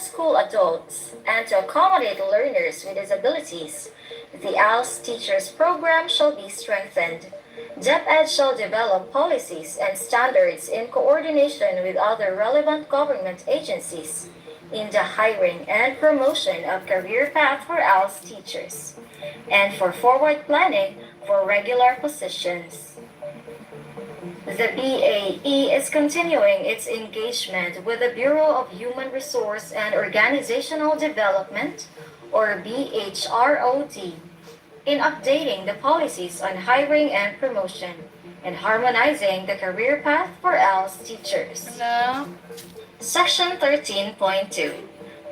school adults and to accommodate learners with disabilities, the ALS Teachers Program shall be strengthened. DepEd shall develop policies and standards in coordination with other relevant government agencies in the hiring and promotion of career path for ALS teachers, and for forward planning for regular positions. The BAE is continuing its engagement with the Bureau of Human Resource and Organizational Development, or BHROD, in updating the policies on hiring and promotion and harmonizing the career path for ALS teachers. Hello? Section 13.2.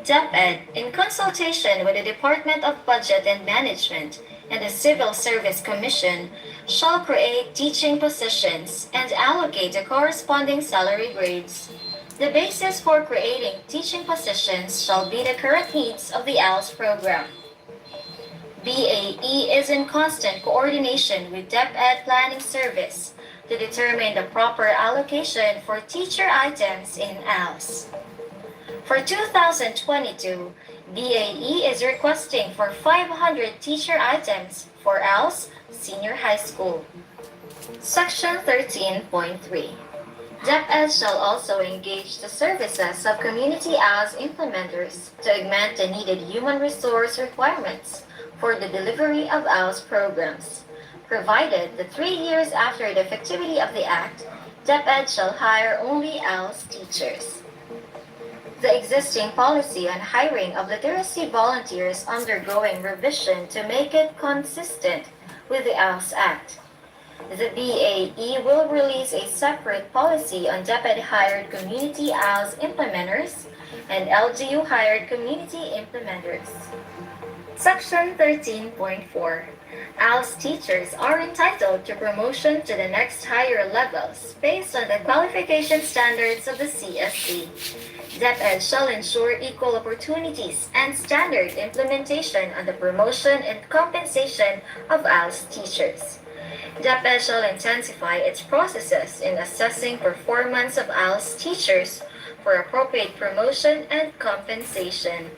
DepEd, in consultation with the Department of Budget and Management and the Civil Service Commission, shall create teaching positions and allocate the corresponding salary grades. The basis for creating teaching positions shall be the current needs of the ALS program. BAE is in constant coordination with DepEd Planning Service to determine the proper allocation for teacher items in ALS. For 2022, BAE is requesting for 500 teacher items for ALS Senior High School. Section 13.3. DepEd shall also engage the services of community ALS implementers to augment the needed human resource requirements for the delivery of ALS programs, provided that 3 years after the effectivity of the Act, DepEd shall hire only ALS teachers. The existing policy on hiring of literacy volunteers undergoing revision to make it consistent with the ALS Act. The BAE will release a separate policy on DepEd-hired community ALS implementers and LGU hired community implementers. Section 13.4. ALS teachers are entitled to promotion to the next higher levels based on the qualification standards of the CSC. DepEd shall ensure equal opportunities and standard implementation on the promotion and compensation of ALS teachers. DepEd shall intensify its processes in assessing performance of ALS teachers for appropriate promotion and compensation,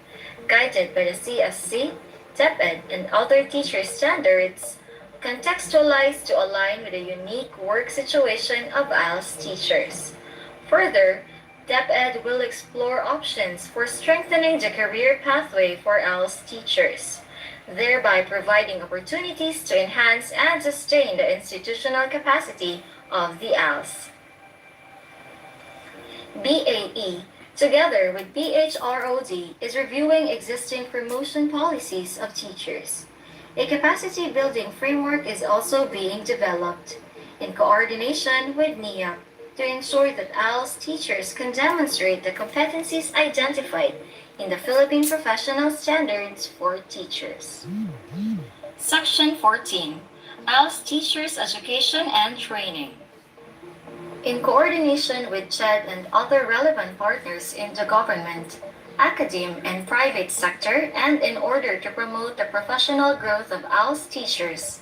guided by the CSC, DepEd, and other teacher standards, contextualized to align with the unique work situation of ALS teachers. Further, DepEd will explore options for strengthening the career pathway for ALS teachers, thereby providing opportunities to enhance and sustain the institutional capacity of the ALS. BAE, together with BHROD, is reviewing existing promotion policies of teachers. A capacity building framework is also being developed in coordination with NIAP to ensure that ALS teachers can demonstrate the competencies identified in the Philippine Professional Standards for Teachers. Section 14. ALS Teachers Education and Training. In coordination with CHED and other relevant partners in the government, academe, and private sector, and in order to promote the professional growth of ALS teachers,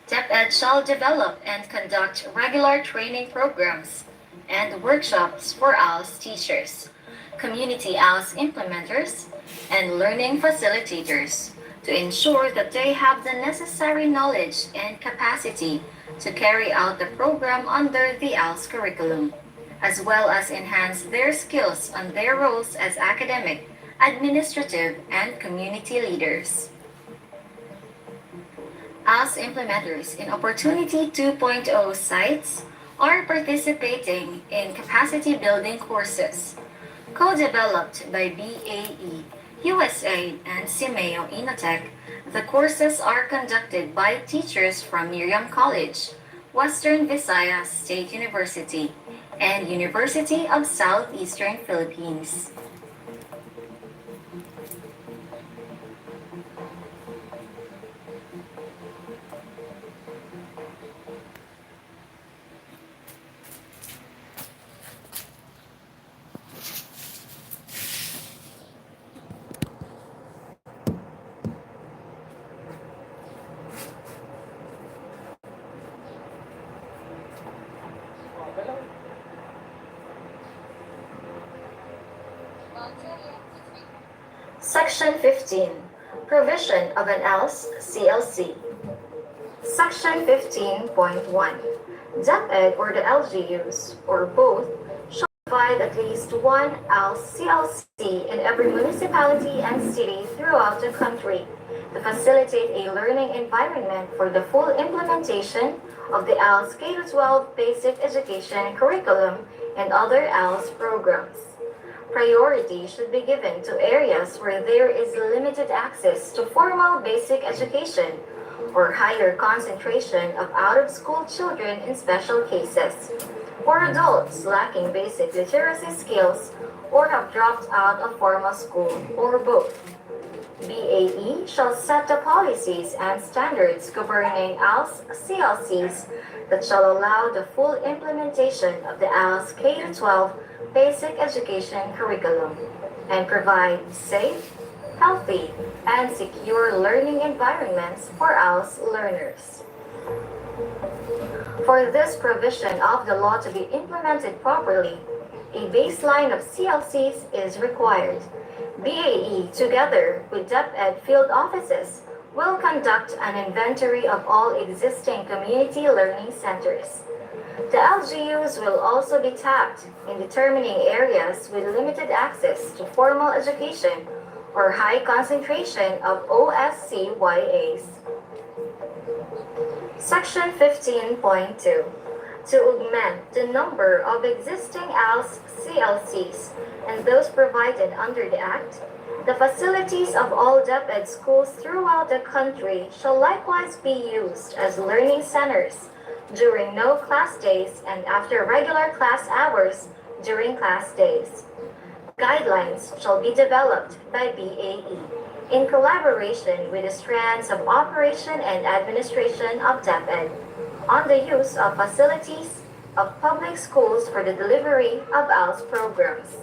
DepEd shall develop and conduct regular training programs and workshops for ALS teachers, community ALS implementers, and learning facilitators to ensure that they have the necessary knowledge and capacity to carry out the program under the ALS curriculum, as well as enhance their skills on their roles as academic, administrative, and community leaders. ALS implementers in Opportunity 2.0 sites are participating in capacity building courses, co-developed by BAE, USAID, and CIMEO Inotech. The courses are conducted by teachers from Miriam College, Western Visayas State University, and University of Southeastern Philippines. Section 15. Provision of an else CLC. Section 15.1. DepEd or the LGUs, or both, shall provide at least one else CLC in every municipality and city throughout the country to facilitate a learning environment for the full implementation of the ALS K-12 basic education curriculum and other ALS programs. Priority should be given to areas where there is limited access to formal basic education or higher concentration of out-of-school children in special cases, or adults lacking basic literacy skills or have dropped out of formal school, or both. BAE shall set the policies and standards governing ALS CLCs that shall allow the full implementation of the ALS K-12 basic education curriculum and provide safe, healthy, and secure learning environments for ALS learners. For this provision of the law to be implemented properly, a baseline of CLCs is required. BAE, together with DepEd field offices, will conduct an inventory of all existing community learning centers. The LGUs will also be tapped in determining areas with limited access to formal education or high concentration of OSCYAs. Section 15.2. To augment the number of existing ALS CLCs and those provided under the Act, the facilities of all DepEd schools throughout the country shall likewise be used as learning centers during no class days and after regular class hours during class days. Guidelines shall be developed by BAE in collaboration with the strands of operation and administration of DepEd on the use of facilities of public schools for the delivery of ALS programs.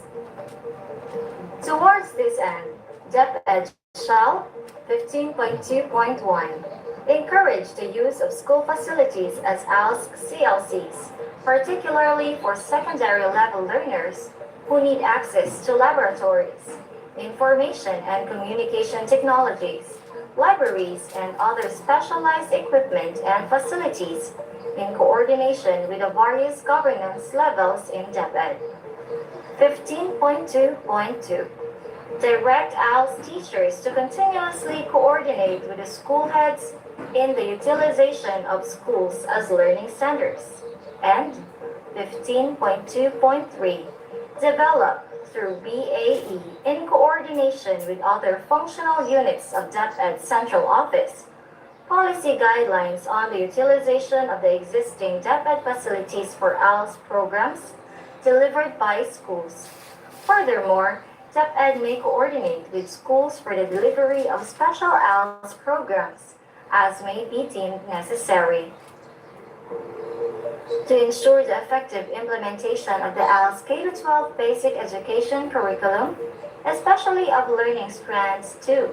Towards this end, DepEd shall 15.2.1 encourage the use of school facilities as ALS CLCs, particularly for secondary level learners who need access to laboratories, information and communication technologies, libraries, and other specialized equipment and facilities in coordination with the various governance levels in DepEd. 15.2.2. Direct ALS teachers to continuously coordinate with the school heads in the utilization of schools as learning centers. And 15.2.3. Develop through BAE in coordination with other functional units of DepEd's central office, policy guidelines on the utilization of the existing DepEd facilities for ALS programs delivered by schools. Furthermore, DepEd may coordinate with schools for the delivery of special ALS programs as may be deemed necessary. To ensure the effective implementation of the ALS K-12 basic education curriculum, especially of learning strands 2,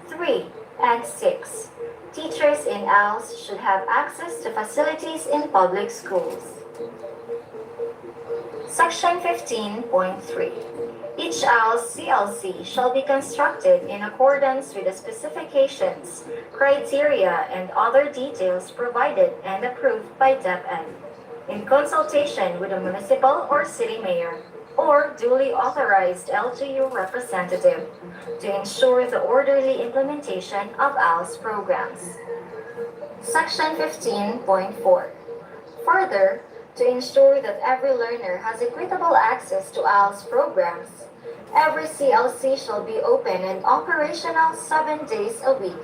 3, and 6, teachers in ALS should have access to facilities in public schools. Section 15.3. Each ALS CLC shall be constructed in accordance with the specifications, criteria, and other details provided and approved by DepEd, in consultation with a municipal or city mayor, or duly authorized LGU representative, to ensure the orderly implementation of ALS programs. Section 15.4. Further, to ensure that every learner has equitable access to ALS programs, every CLC shall be open and operational 7 days a week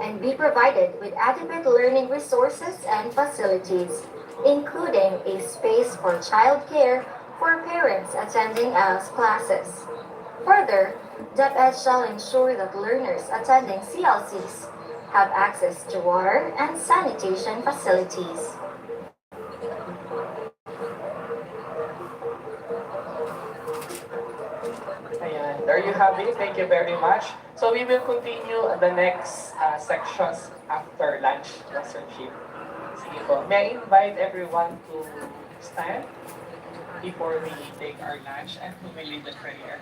and be provided with adequate learning resources and facilities, including a space for childcare for parents attending ALS classes. Further, DepEd shall ensure that learners attending CLCs have access to water and sanitation facilities. Ayan, there you have it. Thank you very much. So we will continue the next sections after lunch, Dr. Chief. Sige po. May I invite everyone to stand before we take our lunch and who will lead the prayer.